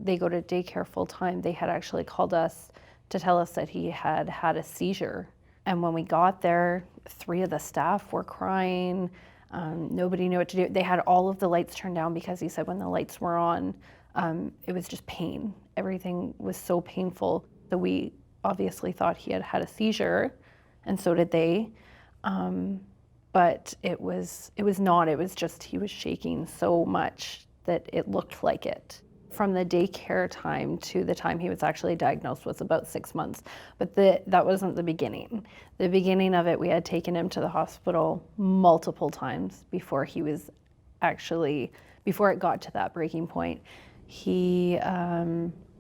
they go to daycare full time, they had actually called us to tell us that he had had a seizure. And when we got there, 3 of the staff were crying. Nobody knew what to do. They had all of the lights turned down because he said when the lights were on, it was just pain. Everything was so painful that we obviously thought he had had a seizure, and so did they. But it was not. It was just he was shaking so much that it looked like it. From the daycare time to the time he was actually diagnosed was about 6 months. But that wasn't the beginning. The beginning of it, we had taken him to the hospital multiple times before he was actually, before it got to that breaking point. He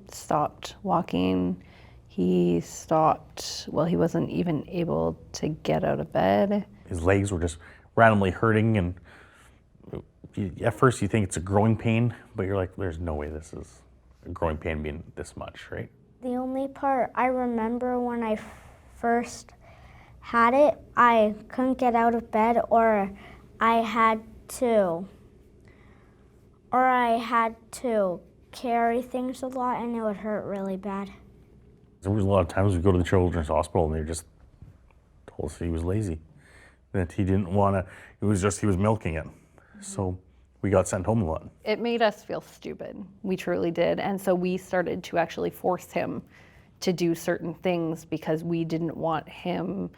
stopped walking. He stopped, well, he wasn't even able to get out of bed. His legs were just randomly hurting, and at first you think it's a growing pain, but you're like, there's no way this is a growing pain being this much, right? The only part I remember when I first had it, I couldn't get out of bed, or I had to carry things a lot, and it would hurt really bad. There was a lot of times we go to the children's hospital and they just told us he was lazy, that he didn't want to, he was milking it. So we got sent home a lot. It made us feel stupid. We truly did. And so we started to actually force him to do certain things because we didn't want him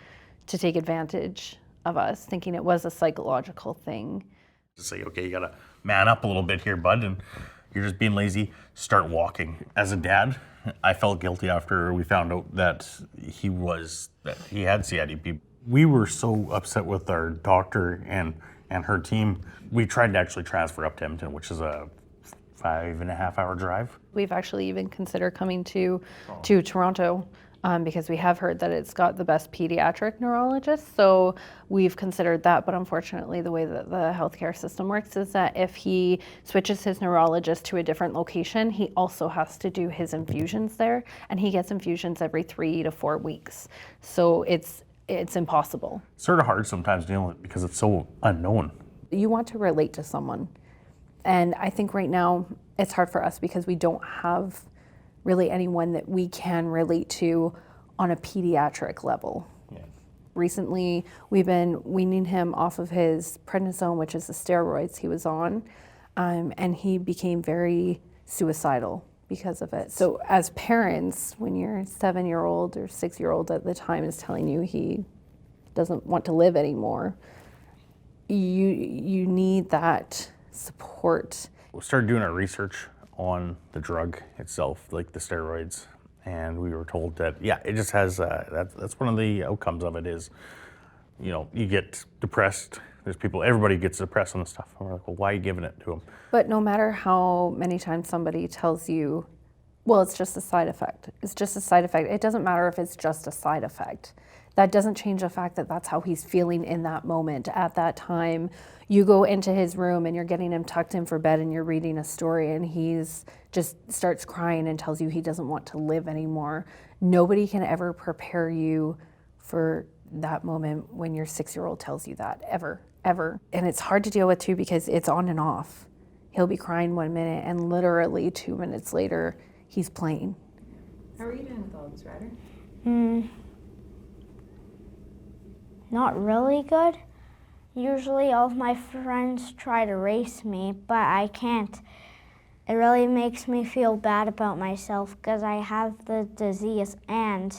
to take advantage of us, thinking it was a psychological thing. To say, okay, you gotta man up a little bit here, bud, and you're just being lazy, start walking. As a dad, I felt guilty after we found out that he had CIDP. We were so upset with our doctor and her team. We tried to actually transfer up to Edmonton, which is a 5.5-hour drive. We've actually even considered coming to Toronto because we have heard that it's got the best pediatric neurologists. So we've considered that, but unfortunately the way that the healthcare system works is that if he switches his neurologist to a different location, he also has to do his infusions there, and he gets infusions every 3 to 4 weeks. So it's impossible. It's sort of hard sometimes dealing with it because it's so unknown. You want to relate to someone. And I think right now it's hard for us because we don't have really anyone that we can relate to on a pediatric level. Yeah. Recently, we've been weaning him off of his prednisone, which is the steroids he was on, and he became very suicidal because of it. So as parents, when your 7-year-old or 6-year-old at the time is telling you he doesn't want to live anymore, you need that support. We started doing our research on the drug itself, like the steroids, and we were told that, yeah, it just has, that's one of the outcomes of it is, you get depressed. Everybody gets depressed on this stuff. And we're like, well, why are you giving it to them? But no matter how many times somebody tells you, well, it's just a side effect. It's just a side effect. It doesn't matter if it's just a side effect. That doesn't change the fact that that's how he's feeling in that moment, at that time. You go into his room and you're getting him tucked in for bed and you're reading a story and he's just starts crying and tells you he doesn't want to live anymore. Nobody can ever prepare you for that moment when your 6-year-old tells you that, ever. And it's hard to deal with too because it's on and off. He'll be crying 1 minute and literally 2 minutes later, he's playing. How are you doing with all this, Ryder? Not really good. Usually all of my friends try to race me, but I can't. It really makes me feel bad about myself because I have the disease, and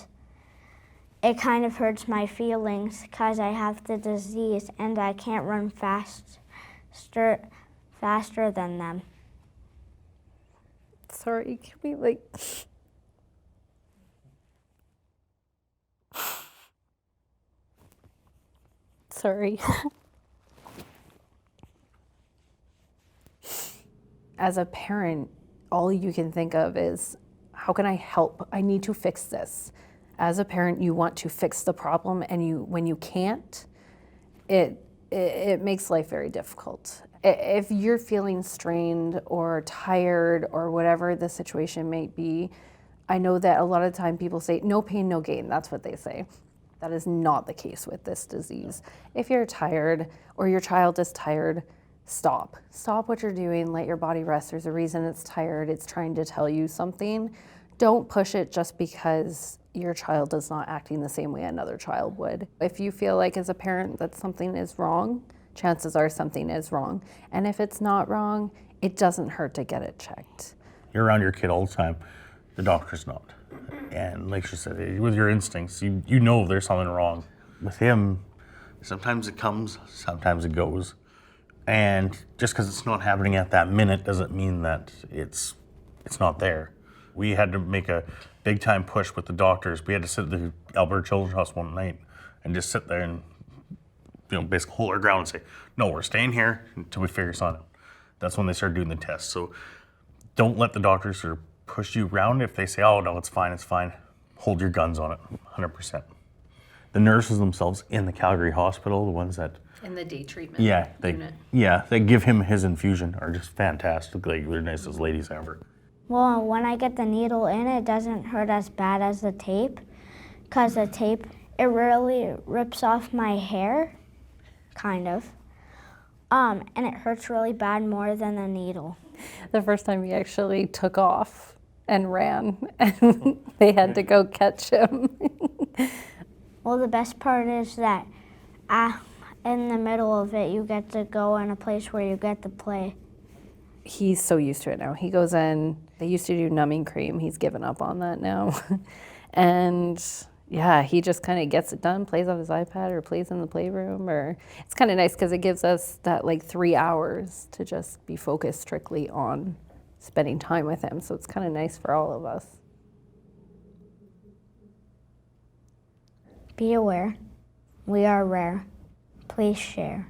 it kind of hurts my feelings because I have the disease and I can't run faster than them. Sorry, can we Sorry. As a parent, all you can think of is, how can I help? I need to fix this. As a parent, you want to fix the problem, and when you can't, it makes life very difficult. If you're feeling strained or tired or whatever the situation may be, I know that a lot of the time people say, no pain, no gain. That's what they say. That is not the case with this disease. If you're tired or your child is tired, stop. Stop what you're doing, let your body rest. There's a reason it's tired, it's trying to tell you something. Don't push it just because your child is not acting the same way another child would. If you feel like as a parent that something is wrong, chances are something is wrong. And if it's not wrong, it doesn't hurt to get it checked. You're around your kid all the time. The doctor's not. And like she said, with your instincts, you know there's something wrong. With him, sometimes it comes, sometimes it goes. And just because it's not happening at that minute doesn't mean that it's not there. We had to make a big time push with the doctors. We had to sit at the Alberta Children's Hospital one night and just sit there and basically hold our ground and say, no, we're staying here until we figure something out. That's when they started doing the tests. So don't let the doctors sort of push you around. If they say, oh, no, it's fine, hold your guns on it, 100%. The nurses themselves in the Calgary hospital, the ones that In the day treatment unit. They give him his infusion are just fantastic. Like, they're the nicest ladies ever. Well, when I get the needle in, it doesn't hurt as bad as the tape, because the tape, it really rips off my hair, kind of, and it hurts really bad more than the needle. The first time he actually took off and ran, and they had to go catch him. Well, the best part is that in the middle of it, you get to go in a place where you get to play. He's so used to it now. He goes in, they used to do numbing cream. He's given up on that now. And yeah, he just kind of gets it done, plays on his iPad or plays in the playroom. Or it's kind of nice because it gives us that like 3 hours to just be focused strictly on spending time with him. So it's kind of nice for all of us. Be aware. We are rare. Please share.